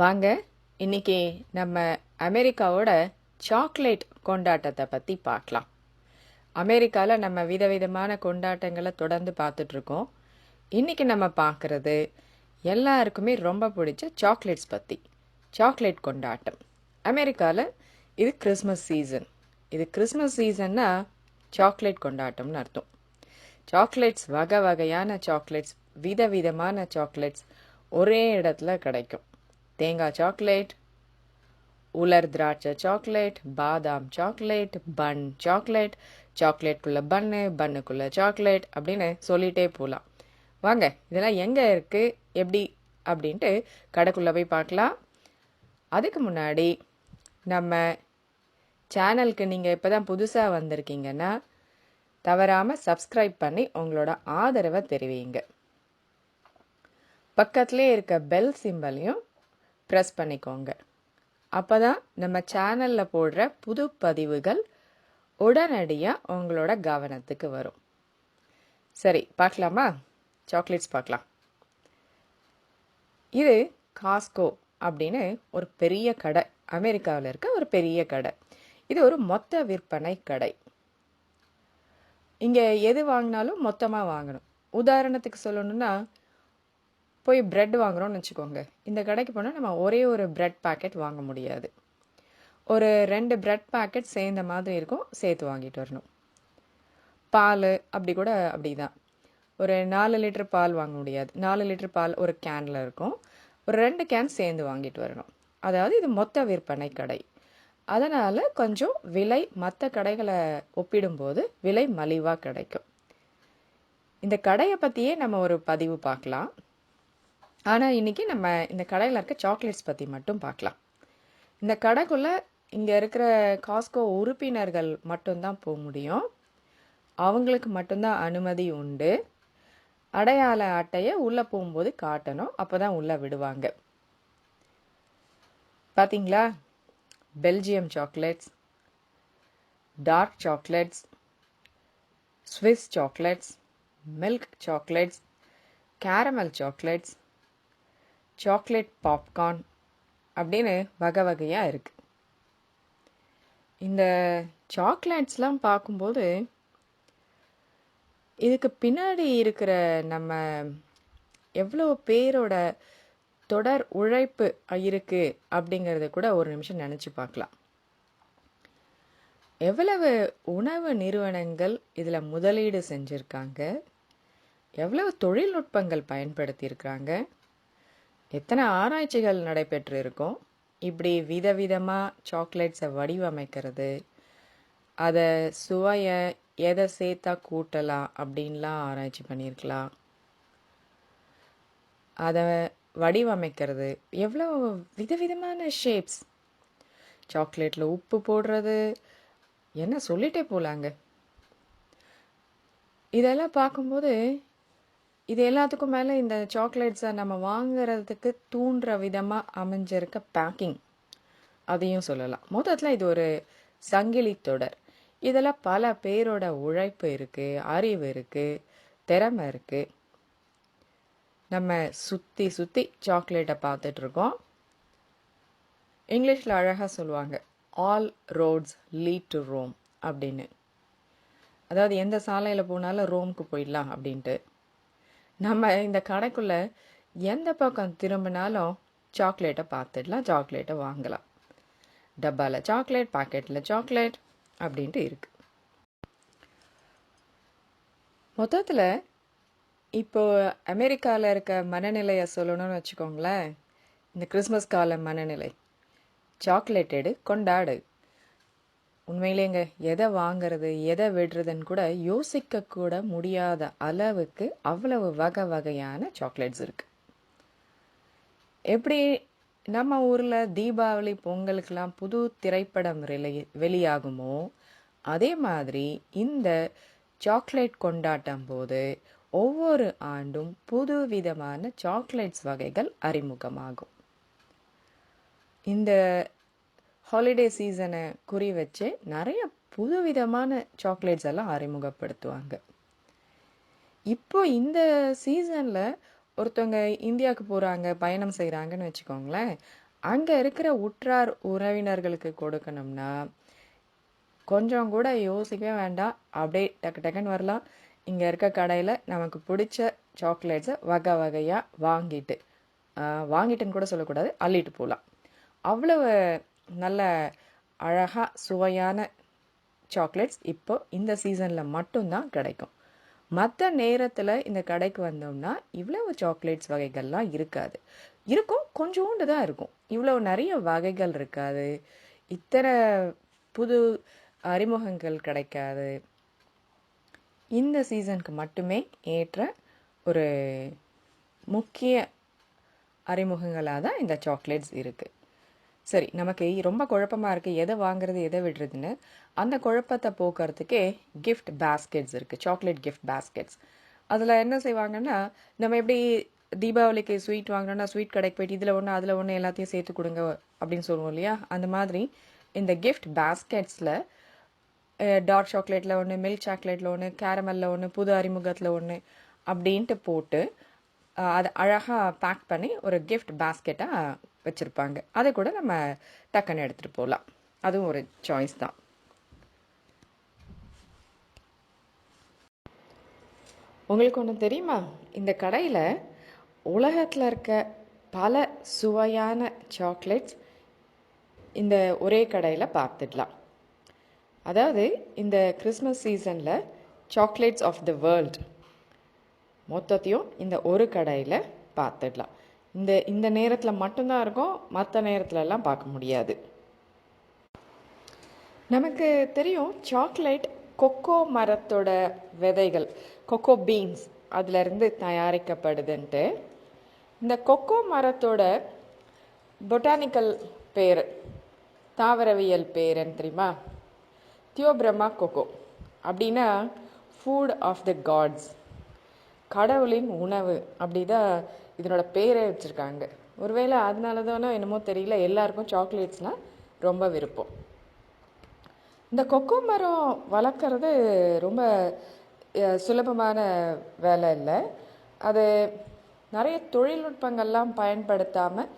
வாங்க இன்னைக்கு நம்ம அமெரிக்காவோட சாக்லேட் கொண்டாட்டத்தை பற்றி பார்க்கலாம். அமெரிக்காவில் நம்ம விதவிதமான கொண்டாட்டங்களை தொடர்ந்து பார்த்துட்ருக்கோம். இன்னைக்கு நம்ம பார்க்குறது எல்லாருக்குமே ரொம்ப பிடிச்ச சாக்லேட்ஸ் பற்றி. சாக்லேட் கொண்டாட்டம் அமெரிக்காவில் இது கிறிஸ்மஸ் சீசன். இது கிறிஸ்மஸ் சீசன்னா சாக்லேட் கொண்டாட்டம்னு அர்த்தம். சாக்லேட்ஸ் வகை வகையான சாக்லேட்ஸ், விதவிதமான சாக்லேட்ஸ் ஒரே இடத்துல கிடைக்கும். தேங்காய் சாக்லேட், உலர் திராட்சை சாக்லேட், பாதாம் சாக்லேட், பன் சாக்லேட், சாக்லேட்குள்ளே பன்னு, பன்னுக்குள்ளே சாக்லேட் அப்படின்னு சொல்லிகிட்டே போகலாம். வாங்க இதெல்லாம் எங்கே இருக்குது, எப்படி அப்படின்ட்டு கடைக்குள்ளே போய் பார்க்கலாம். அதுக்கு முன்னாடி நம்ம சேனலுக்கு நீங்கள் இப்போ தான் புதுசாக வந்திருக்கீங்கன்னா தவறாமல் சப்ஸ்கிரைப் பண்ணி உங்களோட ஆதரவை தெரிவிங்க. பக்கத்துலேயே இருக்க பெல் சிம்பலையும் ப்ரெஸ் பண்ணிக்கோங்க. அப்போ தான் நம்ம சேனலில் போடுற புது பதிவுகள் உடனடியாக உங்களோட கவனத்துக்கு வரும். சரி, பார்க்கலாமா? சாக்லேட்ஸ் பார்க்கலாம். இது காஸ்கோ அப்படின்னு ஒரு பெரிய கடை, அமெரிக்காவில் இருக்க ஒரு பெரிய கடை. இது ஒரு மொத்த விற்பனை கடை. இங்கே எது வாங்கினாலும் மொத்தமாக வாங்கணும். உதாரணத்துக்கு சொல்லணும்னா, போய் ப்ரெட் வாங்குகிறோன்னு வச்சுக்கோங்க. இந்த கடைக்கு போனால் நம்ம ஒரே ஒரு ப்ரெட் பேக்கெட் வாங்க முடியாது. ஒரு 2 ப்ரெட் பேக்கெட் சேர்ந்த மாதிரி இருக்கும், சேர்த்து வாங்கிட்டு வரணும். பால் அப்படி கூட அப்படி தான். ஒரு 4 லிட்டர் பால் வாங்க முடியாது. 4 லிட்டர் பால் ஒரு கேனில் இருக்கும். ஒரு 2 கேன் சேர்ந்து வாங்கிட்டு வரணும். அதாவது இது மொத்த விற்பனை கடை. அதனால் கொஞ்சம் விலை மற்ற கடைகளை ஒப்பிடும்போது விலை மலிவாக கிடைக்கும். இந்த கடையை பற்றியே நம்ம ஒரு பதிவு பார்க்கலாம். ஆனால் இன்றைக்கி நம்ம இந்த கடையில் இருக்க சாக்லேட்ஸ் பற்றி மட்டும் பார்க்கலாம். இந்த கடைக்குள்ளே இங்கே இருக்கிற காஸ்கோ உறுப்பினர்கள் மட்டும்தான் போக முடியும். அவங்களுக்கு மட்டும்தான் அனுமதி உண்டு. அடையாள அட்டையை உள்ளே போகும்போது காட்டணும், அப்போ தான் உள்ளே விடுவாங்க. பார்த்தீங்களா? Belgium chocolates, dark chocolates, Swiss chocolates, milk chocolates, caramel chocolates, chocolate popcorn அப்படின்னு வகை வகையாக இருக்குது. இந்த சாக்லேட்ஸ்லாம் பார்க்கும்போது இதுக்கு பின்னாடி இருக்கிற நம்ம எவ்வளோ பேரோட தொடர் உழைப்பு இருக்குது அப்படிங்கிறத கூட ஒரு நிமிஷம் நினச்சி பார்க்கலாம். எவ்வளவு உணவு நிறுவனங்கள் இதில் முதலீடு செஞ்சுருக்காங்க, எவ்வளவு தொழில்நுட்பங்கள் பயன்படுத்தியிருக்கிறாங்க, எத்தனை ஆராய்ச்சிகள் நடைபெற்று இருக்கும். இப்படி விதவிதமாக சாக்லேட்ஸை வடிவமைக்கிறது, அதை சுவையை எதை சேர்த்தா கூட்டலாம் அப்படின்லாம் ஆராய்ச்சி பண்ணியிருக்கலாம். அதை வடிவமைக்கிறது எவ்வளோ விதவிதமான ஷேப்ஸ், சாக்லேட்டில் உப்பு போடுறது, என்ன சொல்லிட்டே போகலாங்க. இதெல்லாம் பார்க்கும்போது இது எல்லாத்துக்கும் மேலே இந்த சாக்லேட்ஸை நம்ம வாங்கிறதுக்கு தூண்டுற விதமாக அமைஞ்சிருக்க பேக்கிங், அதையும் சொல்லலாம். மொத்தத்தில் இது ஒரு சங்கிலி தொடர். இதில் பல பேரோட உழைப்பு இருக்குது, அறிவு இருக்குது, திறமை இருக்குது. நம்ம சுற்றி சுற்றி சாக்லேட்டை பார்த்துட்ருக்கோம். இங்கிலீஷில் அழகாக சொல்லுவாங்க, all roads lead to Rome அப்படின்னு. அதாவது எந்த சாலையில் போனாலும் ரோமுக்கு போயிடலாம் அப்படின்ட்டு. நம்ம இந்த கடைக்குள்ளே எந்த பக்கம் திரும்பினாலும் சாக்லேட்டை பார்த்துடலாம், சாக்லேட்டை வாங்கலாம். டப்பாவில் சாக்லேட், பாக்கெட்டில் சாக்லேட் அப்படின்ட்டு இருக்குது. மொத்தத்தில் இப்போது அமெரிக்காவில் இருக்க மனநிலையை சொல்லணும்னு வச்சுக்கோங்களேன். இந்த கிறிஸ்மஸ் கால மனநிலை, சாக்லேட் எடு, கொண்டாடு. உண்மையிலேங்க எதை வாங்கிறது எதை விடுறதுன்னு கூட யோசிக்கக்கூட முடியாத அளவுக்கு அவ்வளவு வகை வகையான சாக்லேட்ஸ் இருக்குது. எப்படி நம்ம ஊரில் தீபாவளி பொங்கலுக்கெல்லாம் புது திரைப்படம் வெளியாகுமோ, அதே மாதிரி இந்த சாக்லேட் கொண்டாட்டம் போது ஒவ்வொரு ஆண்டும் புது விதமான சாக்லேட்ஸ் வகைகள் அறிமுகமாகும். இந்த ஹாலிடே சீசனை குறி வச்சு நிறைய புதுவிதமான சாக்லேட்ஸ் எல்லாம் அறிமுகப்படுத்துவாங்க. இப்போ இந்த சீசனில் ஒருத்தவங்க இந்தியாவுக்கு போகிறாங்க, பயணம் செய்கிறாங்கன்னு வச்சுக்கோங்களேன். அங்கே இருக்கிற உற்றார் உறவினர்களுக்கு கொடுக்கணும்னா கொஞ்சம் கூட யோசிக்கவே வேண்டாம், அப்படியே டக்கு டக்குன்னு வரலாம். இங்கே இருக்க கடையில் நமக்கு பிடிச்ச சாக்லேட்ஸை வகை வகையாக வாங்கிட்டுன்னு கூட சொல்லக்கூடாது, அள்ளிட்டு போகலாம். அவ்வளவு நல்ல அழகாக சுவையான சாக்லேட்ஸ் இப்போ இந்த சீசனில் மட்டும்தான் கிடைக்கும். மற்ற நேரத்தில் இந்த கடைக்கு வந்தோம்னா இவ்வளவு சாக்லேட்ஸ் வகைகள்லாம் இருக்காது. இருக்கும், கொஞ்சோண்டு தான் இருக்கும். இவ்வளோ நிறைய வகைகள் இருக்காது. இத்தனை புது அறிமுகங்கள் கிடைக்காது. இந்த சீசனுக்கு மட்டுமே ஏற்ற ஒரு முக்கிய அறிமுகங்களாக தான் இந்த சாக்லேட்ஸ் இருக்குது. சரி, நமக்கு ரொம்ப குழப்பமாக இருக்குது, எதை வாங்குறது எதை விடுறதுன்னு. அந்த குழப்பத்தை போக்குறதுக்கே கிஃப்ட் பேஸ்கெட்ஸ் இருக்குது, சாக்லேட் கிஃப்ட் பேஸ்கெட்ஸ். அதில் என்ன செய்வாங்கன்னா, நம்ம எப்படி தீபாவளிக்கு ஸ்வீட் வாங்கினோன்னா ஸ்வீட் கடைக்கு போயிட்டு இதில் ஒன்று அதில் ஒன்று எல்லாத்தையும் சேர்த்து கொடுங்க அப்படின்னு சொல்லுவோம் இல்லையா, அந்த மாதிரி இந்த கிஃப்ட் பேஸ்கெட்ஸில் டார்க் சாக்லேட்டில் ஒன்று, மில்க் சாக்லேட்டில் ஒன்று, கேரமலில் ஒன்று, புது அறிமுகத்தில் ஒன்று அப்படின்ட்டு போட்டு அதை அழகாக பேக் பண்ணி ஒரு கிஃப்ட் பேஸ்கெட்டாக வச்சுருப்பாங்க. அதை கூட நம்ம டக்குன்னு எடுத்துகிட்டு போகலாம். அதுவும் ஒரு சாய்ஸ் தான். உங்களுக்கு ஒன்று தெரியுமா, இந்த கடையில் உலகத்தில் இருக்க பல சுவையான சாக்லேட்ஸ் இந்த ஒரே கடையில் பார்த்துடலாம். அதாவது இந்த கிறிஸ்மஸ் சீசனில் சாக்லேட்ஸ் ஆஃப் த வேர்ல்ட் மொத்தத்தையும் இந்த ஒரு கடையில் பார்த்துடலாம். இந்த நேரத்தில் மட்டும்தான் இருக்கும், மற்ற நேரத்துலலாம் பார்க்க முடியாது. நமக்கு தெரியும் சாக்லேட் கொக்கோ மரத்தோட விதைகள், கொக்கோ பீன்ஸ் அதிலிருந்து தயாரிக்கப்படுதுன்ட்டு. இந்த கொக்கோ மரத்தோட பொட்டானிக்கல் பேர், தாவரவியல் பேருன்னு தெரியுமா? தியோபிரமா கொக்கோ. அப்படின்னா ஃபுட் ஆஃப் த காட்ஸ், கடவுளின் உணவு, அப்படிதான் இதனோட பேரே வச்சுருக்காங்க. ஒருவேளை அதனால தானோ என்னமோ தெரியல, எல்லாருக்கும் சாக்லேட்ஸ்னால் ரொம்ப விருப்பம். இந்த கொக்கோ மரம் வளர்க்குறது ரொம்ப சுலபமான வேலை இல்லை. அது நிறைய தொழில்நுட்பங்கள்லாம் பயன்படுத்தாமல்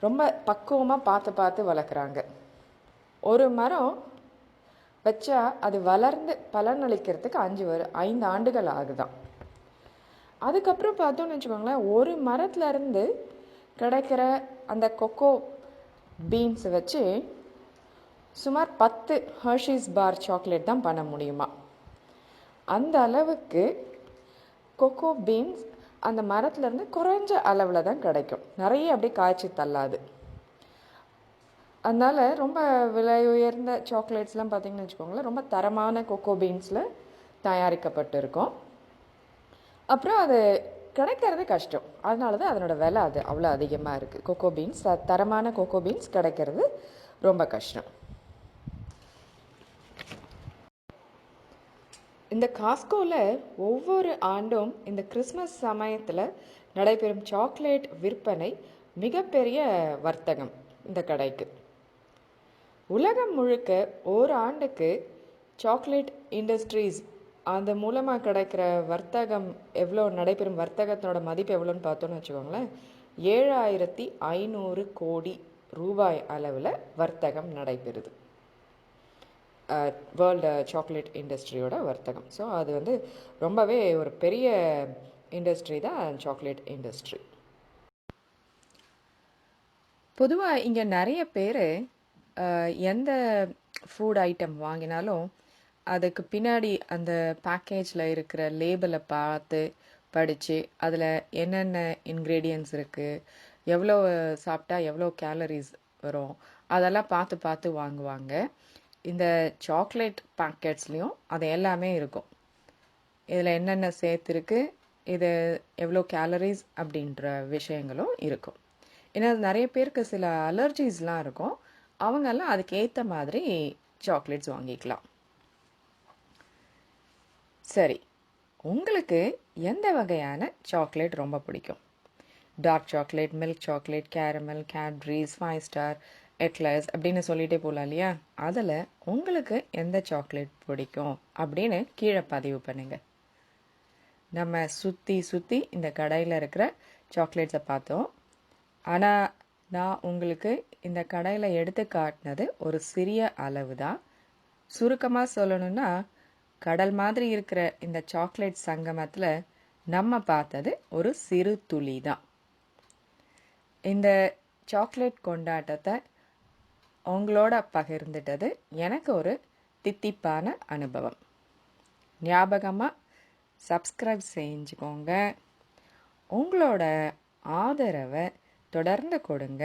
ரொம்ப பக்குவமாக பார்த்து வளர்க்குறாங்க. ஒரு மரம் வச்சா அது வளர்ந்து பலனளிக்கிறதுக்கு 5 ஆண்டுகள் ஆகுதான். அதுக்கப்புறம் பார்த்தோன்னு வச்சுக்கோங்களேன், ஒரு மரத்துலேருந்து கிடைக்கிற அந்த கொக்கோ பீன்ஸ் வச்சு சுமார் 10 ஹர்ஷீஸ் பார் சாக்லேட் தான் பண்ண முடியுமா. அந்த அளவுக்கு கொக்கோ பீன்ஸ் அந்த மரத்துலேருந்து குறைஞ்ச அளவில் தான் கிடைக்கும், நிறைய அப்படியே காய்ச்சி தள்ளாது. அதனால் ரொம்ப விலை உயர்ந்த சாக்லேட்ஸ்லாம் பார்த்திங்கன்னு வச்சுக்கோங்களேன், ரொம்ப தரமான கொக்கோ பீன்ஸில் தயாரிக்கப்பட்டு இருக்கும். அப்புறம் அது கிடைக்கிறது கஷ்டம், அதனால தான் அதனோட விலை அவ்வளோ அதிகமாக இருக்குது. கொக்கோ பீன்ஸ், தரமான கொக்கோ பீன்ஸ் கிடைக்கிறது ரொம்ப கஷ்டம். இந்த காஸ்கோவில் ஒவ்வொரு ஆண்டும் இந்த கிறிஸ்மஸ் சமயத்தில் நடைபெறும் சாக்லேட் விற்பனை மிகப்பெரிய வர்த்தகம் இந்த கடைக்கு. உலகம் முழுக்க ஒரு ஆண்டுக்கு சாக்லேட் இண்டஸ்ட்ரீஸ் அந்த மூலமாக கிடைக்கிற வர்த்தகம் எவ்வளோ, நடைபெறும் வர்த்தகத்தோட மதிப்பு எவ்வளோன்னு பார்த்தோன்னு வச்சுக்கோங்களேன், 7500 கோடி ரூபாய் அளவில் வர்த்தகம் நடைபெறுது, வேர்ல்டு சாக்லேட் இண்டஸ்ட்ரியோட வர்த்தகம். ஸோ அது ரொம்பவே ஒரு பெரிய இண்டஸ்ட்ரி தான் சாக்லேட் இண்டஸ்ட்ரி. பொதுவாக இங்கே நிறைய பேர் எந்த ஃபுட் ஐட்டம் வாங்கினாலும் அதுக்கு பின்னாடி அந்த பேக்கேஜில் இருக்கிற லேபிளை பார்த்து படித்து அதில் என்னென்ன இன்க்ரீடியன்ட்ஸ் இருக்குது, எவ்வளோ சாப்பிட்டா எவ்வளோ கேலரிஸ் வரும், அதெல்லாம் பார்த்து வாங்குவாங்க. இந்த சாக்லேட் பேக்கெட்ஸ்லேயும் அது எல்லாமே இருக்கும். இதில் என்னென்ன சேர்த்துருக்கு, இது எவ்வளோ கேலரிஸ் அப்படின்ற விஷயங்களும் இருக்கும். ஏன்னா நிறைய பேருக்கு சில அலர்ஜிஸ்லாம் இருக்கும், அவங்கெல்லாம் அதுக்கு ஏற்ற மாதிரி சாக்லேட்ஸ் வாங்கிக்கலாம். சரி, உங்களுக்கு எந்த வகையான சாக்லேட் ரொம்ப பிடிக்கும்? Dark chocolate, milk chocolate, caramel, Cadbury's, 5 star, eclairs அப்படின்னு சொல்லிகிட்டே போகலாம் இல்லையா? அதில் உங்களுக்கு எந்த சாக்லேட் பிடிக்கும் அப்படின்னு கீழே பதிவு பண்ணுங்கள். நம்ம சுற்றி இந்த கடையில் இருக்கிற சாக்லேட்ஸை பார்த்தோம். ஆனால் நான் உங்களுக்கு இந்த கடையில் எடுத்து காட்டினது ஒரு சிறிய அளவு தான். சுருக்கமாக சொல்லணும்னா, கடல் மாதிரி இருக்கிற இந்த சாக்லேட் சங்கமத்தில் நம்ம பார்த்தது ஒரு சிறு துளி தான். இந்த சாக்லேட் கொண்டாட்டத்தை உங்களோட பகிர்ந்துட்டது எனக்கு ஒரு தித்திப்பான அனுபவம். ஞாபகமாக சப்ஸ்கிரைப் செஞ்சுக்கோங்க. உங்களோட ஆதரவை தொடர்ந்து கொடுங்க.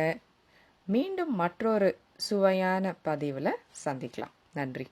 மீண்டும் மற்றொரு சுவையான பதிவில் சந்திக்கலாம். நன்றி.